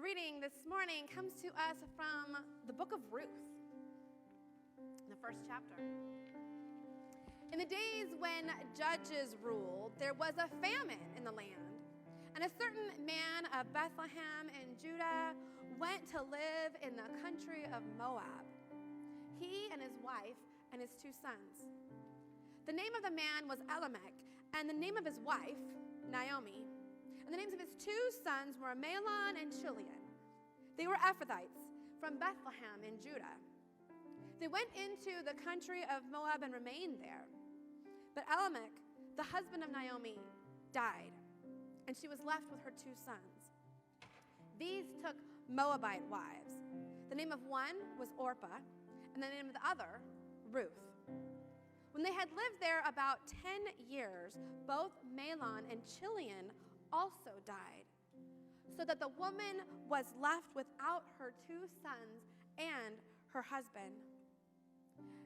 reading this morning comes to us from the book of Ruth, in the first chapter. In the days when judges ruled, there was a famine in the land, and a certain man of Bethlehem in Judah went to live in the country of Moab, he and his wife and his 2 sons. The name of the man was Elimelech, and the name of his wife, Naomi. And the names of his 2 sons were Mahlon and Chilion. They were Ephrathites from Bethlehem in Judah. They went into the country of Moab and remained there. But Elimelech, the husband of Naomi, died, and she was left with her 2 sons. These took Moabite wives. The name of one was Orpah, and the name of the other, Ruth. When they had lived there about 10 years, both Mahlon and Chilion also died, so that the woman was left without her 2 sons and her husband.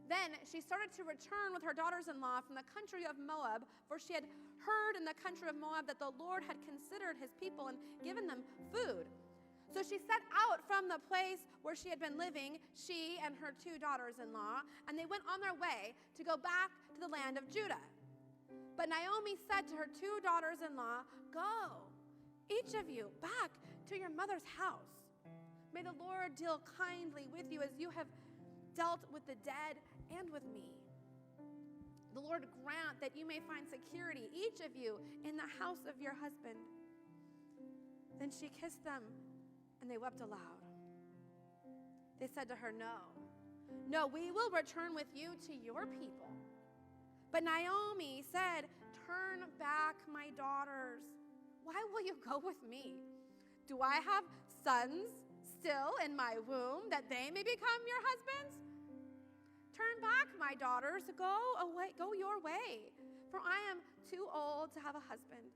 Then she started to return with her daughters-in-law from the country of Moab, for she had heard in the country of Moab that the Lord had considered his people and given them food. So she set out from the place where she had been living, she and her 2 daughters-in-law, and they went on their way to go back to the land of Judah. But Naomi said to her 2 daughters-in-law, "Go, each of you, back to your mother's house. May the Lord deal kindly with you as you have dealt with the dead and with me. The Lord grant that you may find security, each of you, in the house of your husband." Then she kissed them, and they wept aloud. They said to her, No, we will return with you to your people." But Naomi said, "Turn back, my daughters. Why will you go with me? Do I have sons still in my womb that they may become your husbands? Turn back, my daughters, go your way, for I am too old to have a husband.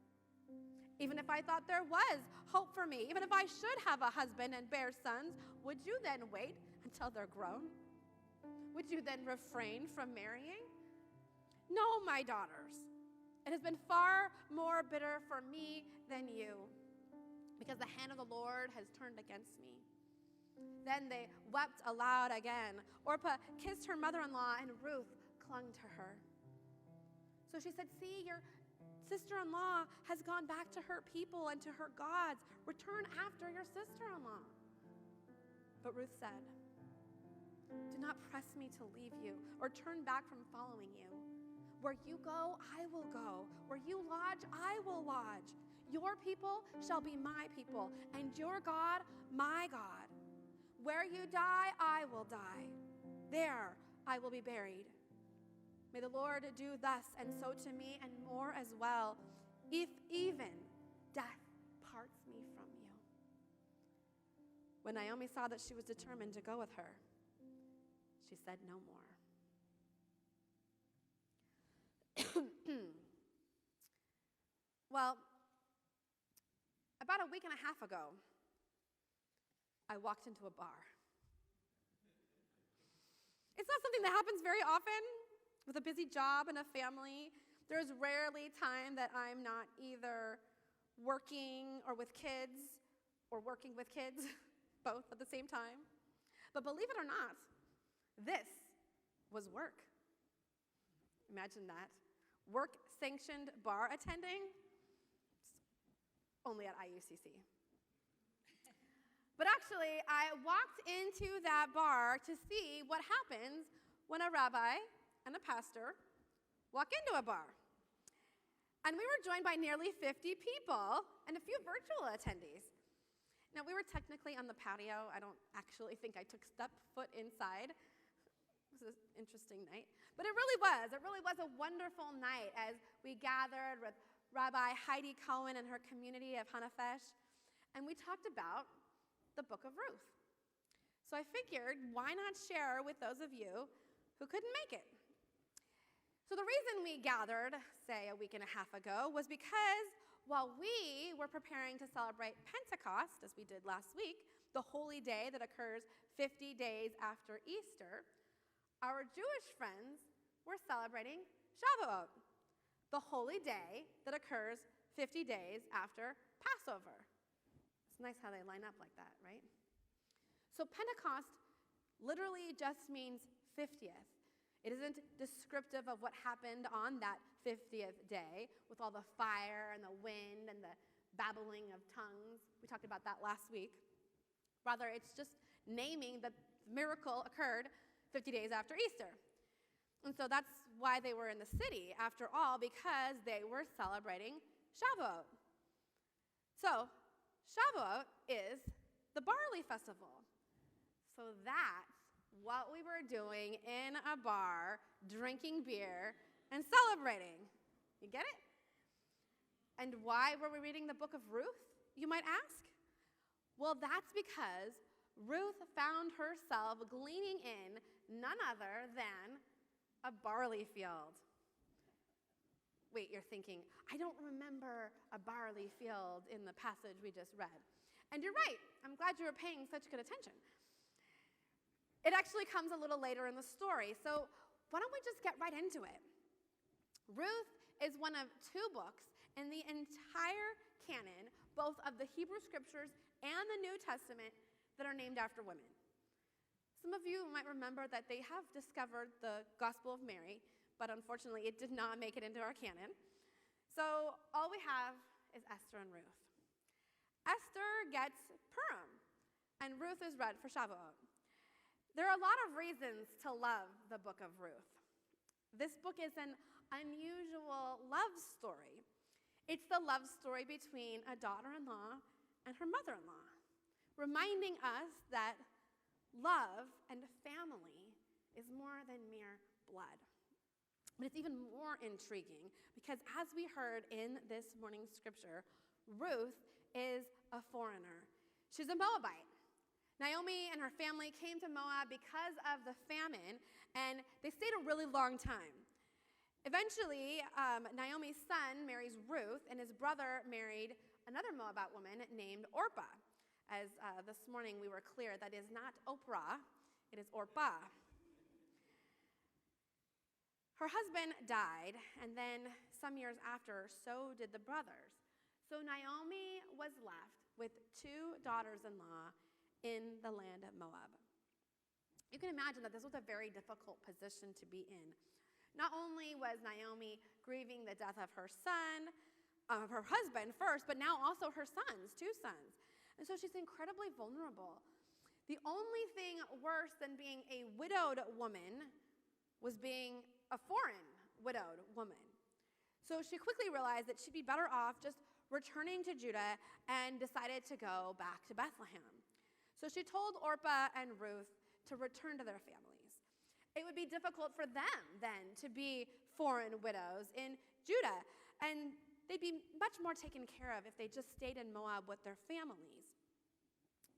Even if I thought there was hope for me, even if I should have a husband and bear sons, would you then wait until they're grown? Would you then refrain from marrying? No, my daughters, it has been far more bitter for me than you, because the hand of the Lord has turned against me." Then they wept aloud again. Orpah kissed her mother-in-law, and Ruth clung to her. So she said, "See, your sister-in-law has gone back to her people and to her gods. Return after your sister-in-law." But Ruth said, "Do not press me to leave you or turn back from following you. Where you go, I will go. Where you lodge, I will lodge. Your people shall be my people, and your God, my God. Where you die, I will die. There I will be buried. May the Lord do thus and so to me, and more as well, if even death parts me from you." When Naomi saw that she was determined to go with her, she said no more. Well, about a week and a half ago, I walked into a bar. It's not something that happens very often. With a busy job and a family, there's rarely time that I'm not either working or with kids or working with kids, both at the same time. But believe it or not, this was work. Imagine that. Work-sanctioned bar attending, only at IUCC. But actually, I walked into that bar to see what happens when a rabbi and a pastor walk into a bar. And we were joined by nearly 50 people and a few virtual attendees. Now, we were technically on the patio. I don't actually think I took step foot inside. It was an interesting night. But it really was a wonderful night as we gathered with Rabbi Heidi Cohen and her community of Hanafesh, and we talked about the book of Ruth. So I figured, why not share with those of you who couldn't make it? So the reason we gathered, say, a week and a half ago, was because while we were preparing to celebrate Pentecost, as we did last week, the holy day that occurs 50 days after Easter, our Jewish friends were celebrating Shavuot, the holy day that occurs 50 days after Passover. It's It's nice how they line up like that, right? So Pentecost literally just means 50th. It isn't descriptive of what happened on that 50th day with all the fire and the wind and the babbling of tongues. We talked about that last week. Rather, it's just naming that the miracle occurred 50 days after Easter. And so that's why they were in the city, after all, because they were celebrating Shavuot. So, Shavuot is the barley festival. So that's what we were doing in a bar, drinking beer, and celebrating. You get it? And why were we reading the book of Ruth, you might ask? Well, that's because Ruth found herself gleaning in none other than a barley field. Wait, you're thinking, I don't remember a barley field in the passage we just read. And you're right. I'm glad you were paying such good attention. It actually comes a little later in the story, so why don't we just get right into it? Ruth is one of two books in the entire canon, both of the Hebrew Scriptures and the New Testament, that are named after women. Some of you might remember that they have discovered the Gospel of Mary, but unfortunately it did not make it into our canon. So all we have is Esther and Ruth. Esther gets Purim, and Ruth is read for Shavuot. There are a lot of reasons to love the book of Ruth. This book is an unusual love story. It's the love story between a daughter-in-law and her mother-in-law, reminding us that love and family is more than mere blood. But it's even more intriguing because, as we heard in this morning's scripture, Ruth is a foreigner. She's a Moabite. Naomi and her family came to Moab because of the famine, and they stayed a really long time. Eventually, Naomi's son marries Ruth, and his brother married another Moabite woman named Orpah. As this morning we were clear, that is not Oprah, it is Orpah. Her husband died, and then some years after, so did the brothers. So Naomi was left with two daughters-in-law in the land of Moab. You can imagine that this was a very difficult position to be in. Not only was Naomi grieving the death of her son, of her husband first, but now also her sons, two sons. And so she's incredibly vulnerable. The only thing worse than being a widowed woman was being a foreign widowed woman. So she quickly realized that she'd be better off just returning to Judah and decided to go back to Bethlehem. So she told Orpah and Ruth to return to their families. It would be difficult for them then to be foreign widows in Judah, and they'd be much more taken care of if they just stayed in Moab with their families.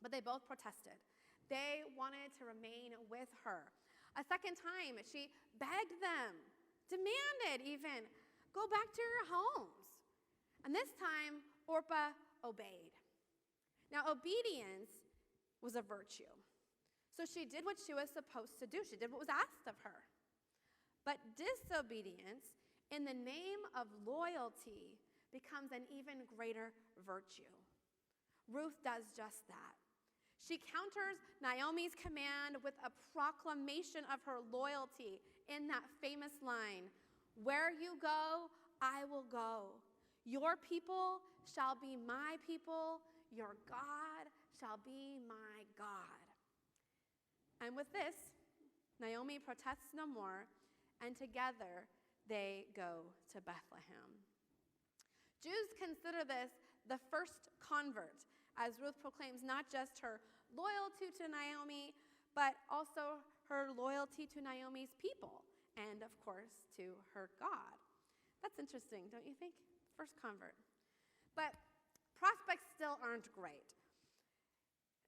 But they both protested. They wanted to remain with her. A second time, she begged them, demanded even, go back to your homes. And this time, Orpah obeyed. Now, obedience was a virtue. So she did what she was supposed to do. She did what was asked of her. But disobedience in the name of loyalty becomes an even greater virtue. Ruth does just that. She counters Naomi's command with a proclamation of her loyalty in that famous line, "Where you go, I will go. Your people shall be my people. Your God shall be my God." And with this, Naomi protests no more, and together they go to Bethlehem. Jews consider this the first convert, as Ruth proclaims not just her loyalty to Naomi, but also her loyalty to Naomi's people, and of course, to her God. That's interesting, don't you think? First convert. But prospects still aren't great.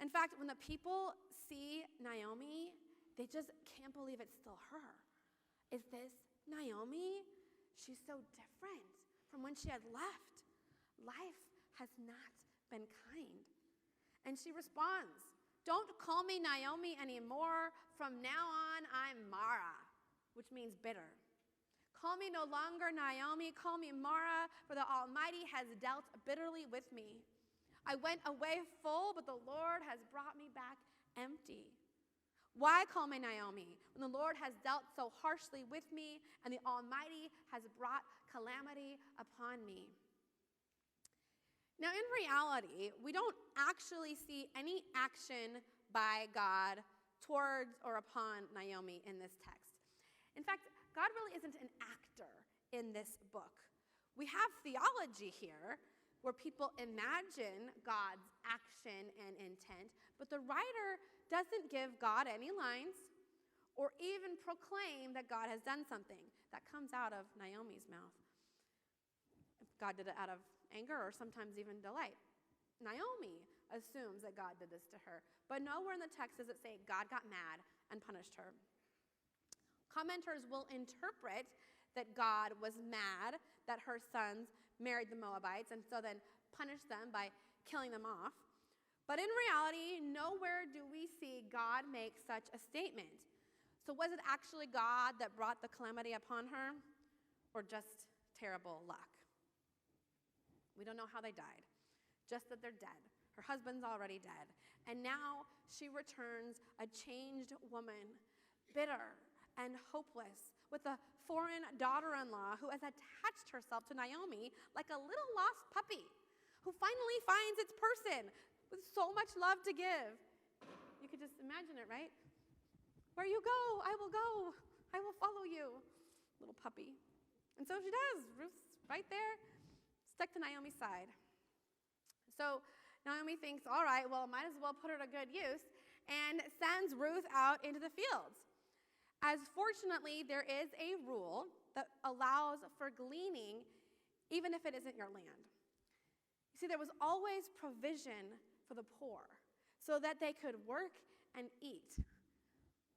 In fact, when the people see Naomi, they just can't believe it's still her. Is this Naomi? She's so different from when she had left. Life has not been kind. And she responds, "Don't call me Naomi anymore. From now on, I'm Mara," which means bitter. "Call me no longer Naomi, call me Mara, for the Almighty has dealt bitterly with me. I went away full, but the Lord has brought me back empty. Why call me Naomi when the Lord has dealt so harshly with me and the Almighty has brought calamity upon me? Now, in reality, we don't actually see any action by God towards or upon Naomi in this text. In fact, God really isn't an actor in this book. We have theology here where people imagine God's action and intent, but the writer doesn't give God any lines or even proclaim that God has done something. That comes out of Naomi's mouth. God did it out of anger or sometimes even delight. Naomi assumes that God did this to her, but nowhere in the text does it say God got mad and punished her. Commenters will interpret that God was mad that her sons married the Moabites and so then punished them by killing them off. But in reality, nowhere do we see God make such a statement. So was it actually God that brought the calamity upon her, or just terrible luck? We don't know how they died, just that they're dead. Her husband's already dead. And now she returns a changed woman, bitter and hopeless, with a foreign daughter-in-law who has attached herself to Naomi like a little lost puppy who finally finds its person with so much love to give. You could just imagine it, right? Where you go, I will go. I will follow you, little puppy. And so she does. Ruth's right there, stuck to Naomi's side. So Naomi thinks, all right, well, might as well put her to good use, and sends Ruth out into the fields. As fortunately, there is a rule that allows for gleaning even if it isn't your land. You see, there was always provision for the poor so that they could work and eat.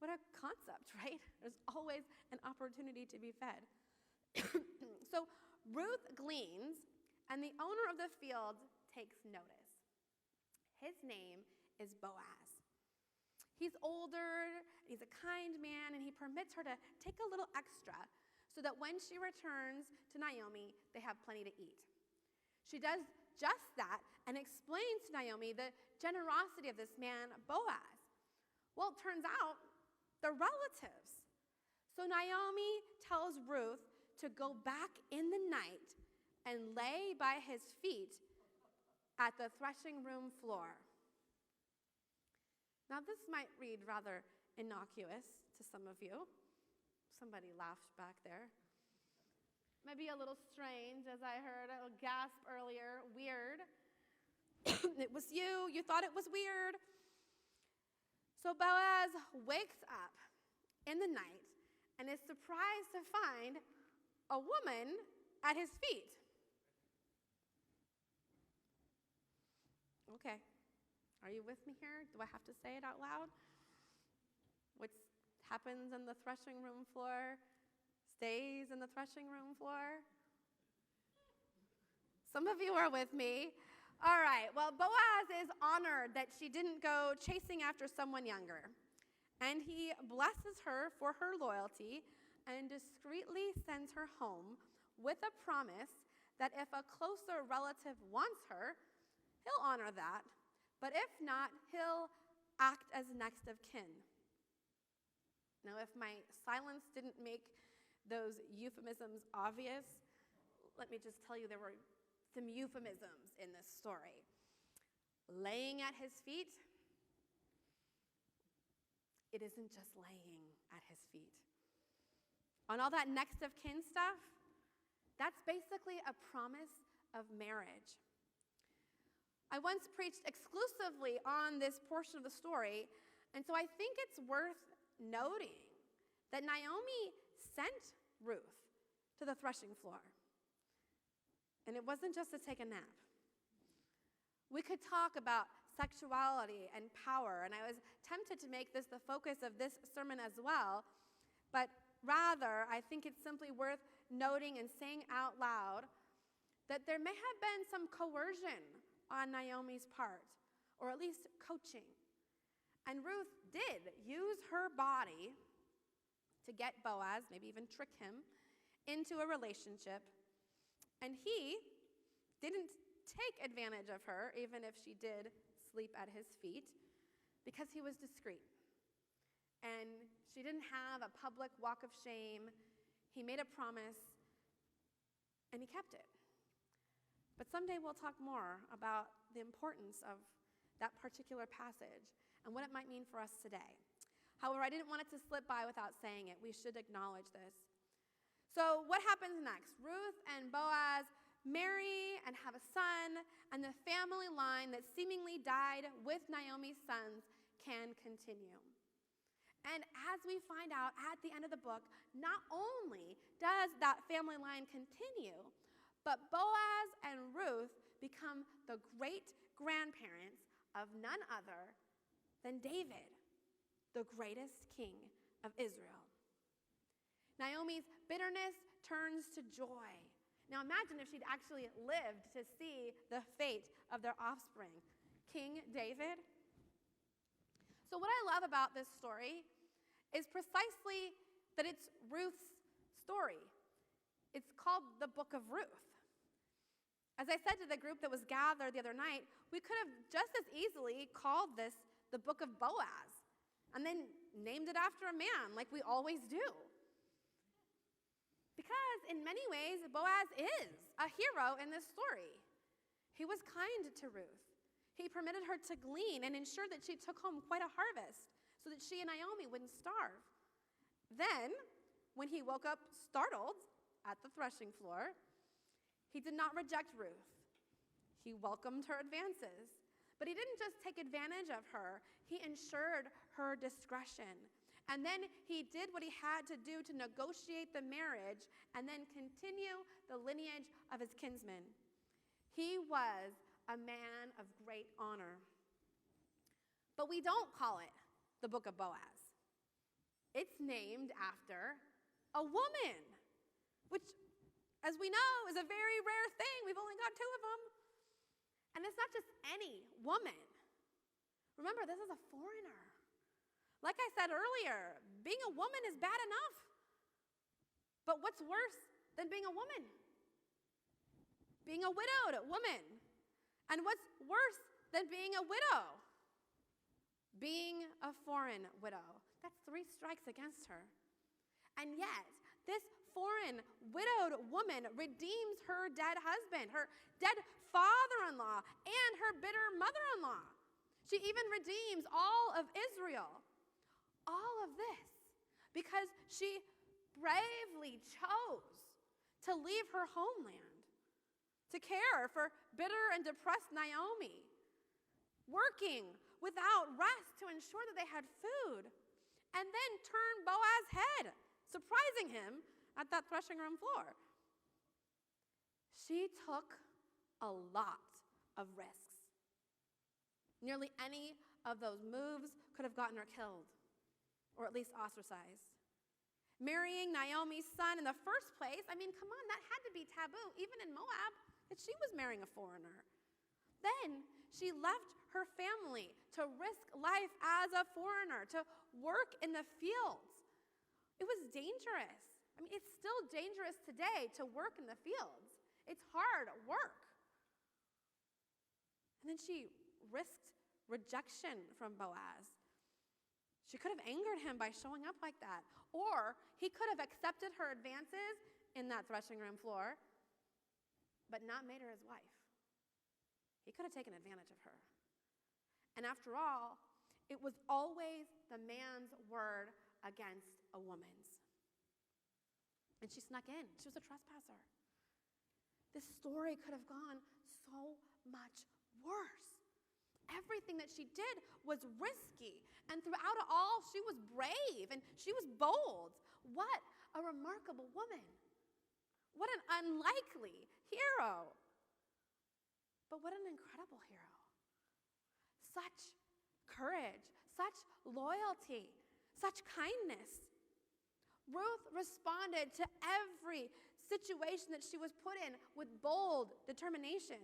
What a concept, right? There's always an opportunity to be fed. So Ruth gleans, and the owner of the field takes notice. His name is Boaz. He's older, he's a kind man, and he permits her to take a little extra so that when she returns to Naomi, they have plenty to eat. She does just that and explains to Naomi the generosity of this man, Boaz. Well, it turns out they're relatives. So Naomi tells Ruth to go back in the night and lay by his feet at the threshing room floor. Now, this might read rather innocuous to some of you. Somebody laughed back there. Maybe a little strange, as I heard a gasp earlier. Weird. It was you. You thought it was weird. So Boaz wakes up in the night and is surprised to find a woman at his feet. Okay. Are you with me here? Do I have to say it out loud? What happens in the threshing room floor stays in the threshing room floor? Some of you are with me. All right, well, Boaz is honored that she didn't go chasing after someone younger. And he blesses her for her loyalty and discreetly sends her home with a promise that if a closer relative wants her, he'll honor that. But if not, he'll act as next of kin. Now, if my silence didn't make those euphemisms obvious, let me just tell you there were some euphemisms in this story. Laying at his feet, it isn't just laying at his feet. On all that next of kin stuff, that's basically a promise of marriage. I once preached exclusively on this portion of the story, and so I think it's worth noting that Naomi sent Ruth to the threshing floor. And it wasn't just to take a nap. We could talk about sexuality and power, and I was tempted to make this the focus of this sermon as well, but rather, I think it's simply worth noting and saying out loud that there may have been some coercion on Naomi's part, or at least coaching. And Ruth did use her body to get Boaz, maybe even trick him, into a relationship. And he didn't take advantage of her, even if she did sleep at his feet, because he was discreet. And she didn't have a public walk of shame. He made a promise, and he kept it. But someday we'll talk more about the importance of that particular passage and what it might mean for us today. However, I didn't want it to slip by without saying it. We should acknowledge this. So what happens next? Ruth and Boaz marry and have a son, and the family line that seemingly died with Naomi's sons can continue. And as we find out at the end of the book, not only does that family line continue, but Boaz and Ruth become the great-grandparents of none other than David, the greatest king of Israel. Naomi's bitterness turns to joy. Now imagine if she'd actually lived to see the fate of their offspring, King David. So what I love about this story is precisely that it's Ruth's story. It's called the Book of Ruth. As I said to the group that was gathered the other night, we could have just as easily called this the Book of Boaz and then named it after a man like we always do. Because in many ways, Boaz is a hero in this story. He was kind to Ruth. He permitted her to glean and ensured that she took home quite a harvest so that she and Naomi wouldn't starve. Then, when he woke up startled at the threshing floor, he did not reject Ruth. He welcomed her advances. But he didn't just take advantage of her, he ensured her discretion. And then he did what he had to do to negotiate the marriage and then continue the lineage of his kinsmen. He was a man of great honor. But we don't call it the Book of Boaz. It's named after a woman, which, as we know, is a very rare thing. We've only got 2 of them. And it's not just any woman. Remember, this is a foreigner. Like I said earlier, being a woman is bad enough. But what's worse than being a woman? Being a widowed woman. And what's worse than being a widow? Being a foreign widow. That's 3 strikes against her. And yet, this foreign widowed woman redeems her dead husband, her dead father-in-law, and her bitter mother-in-law. She even redeems all of Israel. All of this because she bravely chose to leave her homeland, to care for bitter and depressed Naomi, working without rest to ensure that they had food, and then turn Boaz's head, surprising him at that threshing room floor. She took a lot of risks. Nearly any of those moves could have gotten her killed, or at least ostracized. Marrying Naomi's son in the first place, I mean, come on, that had to be taboo, even in Moab, that she was marrying a foreigner. Then she left her family to risk life as a foreigner, to work in the fields. It was dangerous. I mean, it's still dangerous today to work in the fields. It's hard work. And then she risked rejection from Boaz. She could have angered him by showing up like that. Or he could have accepted her advances in that threshing room floor, but not made her his wife. He could have taken advantage of her. And after all, it was always the man's word against a woman's. And she snuck in. She was a trespasser. This story could have gone so much worse. Everything that she did was risky. And throughout it all, she was brave and she was bold. What a remarkable woman. What an unlikely hero. But what an incredible hero. Such courage, such loyalty, such kindness. Ruth responded to every situation that she was put in with bold determination.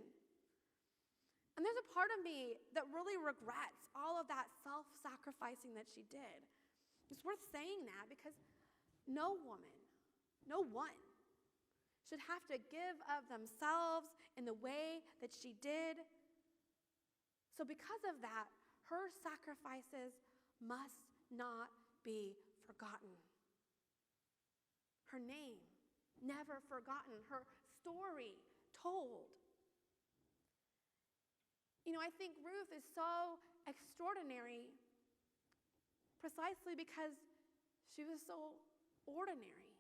And there's a part of me that really regrets all of that self-sacrificing that she did. It's worth saying that because no woman, no one, should have to give of themselves in the way that she did. So because of that, her sacrifices must not be forgotten. Her name never forgotten, her story told. I think Ruth is so extraordinary precisely because she was so ordinary.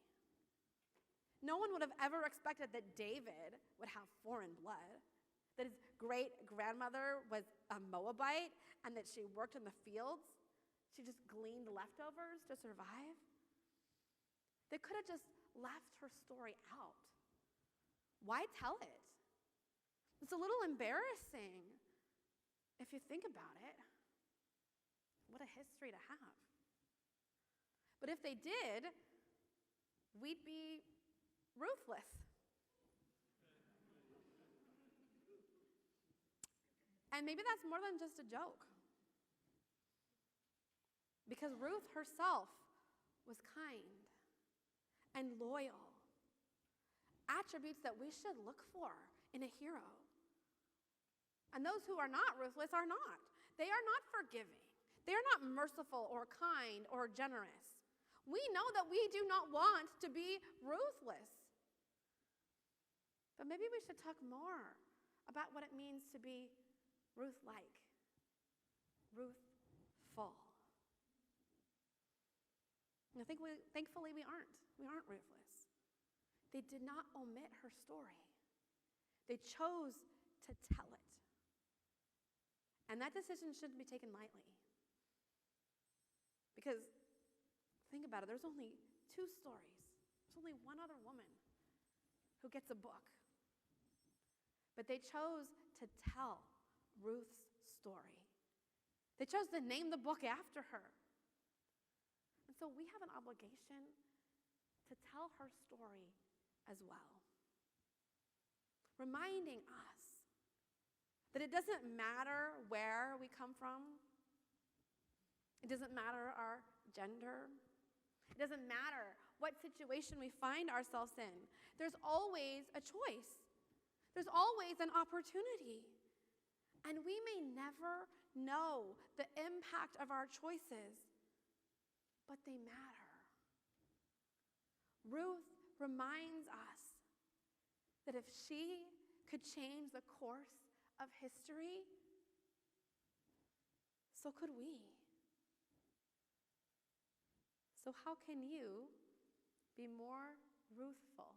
No one would have ever expected that David would have foreign blood, that his great-grandmother was a Moabite, and that she worked in the fields. She just gleaned leftovers to survive. They could have just left her story out. Why tell it? It's a little embarrassing if you think about it. What a history to have. But if they did, we'd be ruthless. And maybe that's more than just a joke. Because Ruth herself was kind and loyal, attributes that we should look for in a hero. And those who are not ruthless are not. They are not forgiving. They are not merciful or kind or generous. We know that we do not want to be ruthless. But maybe we should talk more about what it means to be Ruth-like, Ruth-full. Thankfully, we aren't. We aren't ruthless. They did not omit her story. They chose to tell it. And that decision shouldn't be taken lightly. Because, think about it, there's only 2 stories. There's only one other woman who gets a book. But they chose to tell Ruth's story. They chose to name the book after her. And so we have an obligation to tell her story as well. Reminding us that it doesn't matter where we come from. It doesn't matter our gender. It doesn't matter what situation we find ourselves in. There's always a choice. There's always an opportunity. And we may never know the impact of our choices, but they matter. Ruth reminds us that if she could change the course of history, so could we. So how can you be more Ruthful?